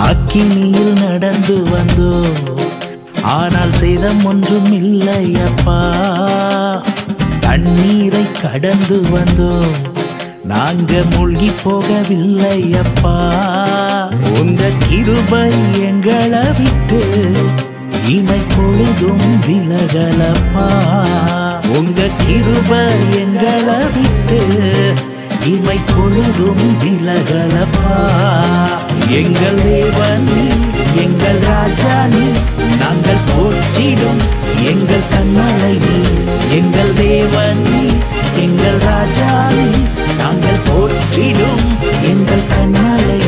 அக்கினியில் நடந்து வந்தோ, ஆனால் சேதம் ஒன்றும் இல்லை அப்பா. தண்ணீரை கடந்து வந்தோ, நாங்க மூழ்கி போகவில்லை அப்பா. உங்க கிருபை எங்களை விட்டு இமை பொழுதும் விலகலப்பா. உங்க கிருபை எங்களை விட்டு இமை பொழுதும் விலகலப்பா. எங்கள் தேவன் நீ, எங்கள் ராஜா நீ, நாங்கள் போற்றிடும் எங்கள் கண்மலை நீ. எங்கள் தேவன் நீ, எங்கள் ராஜா நீ, நாங்கள் போற்றிடும் எங்கள் கண்மலை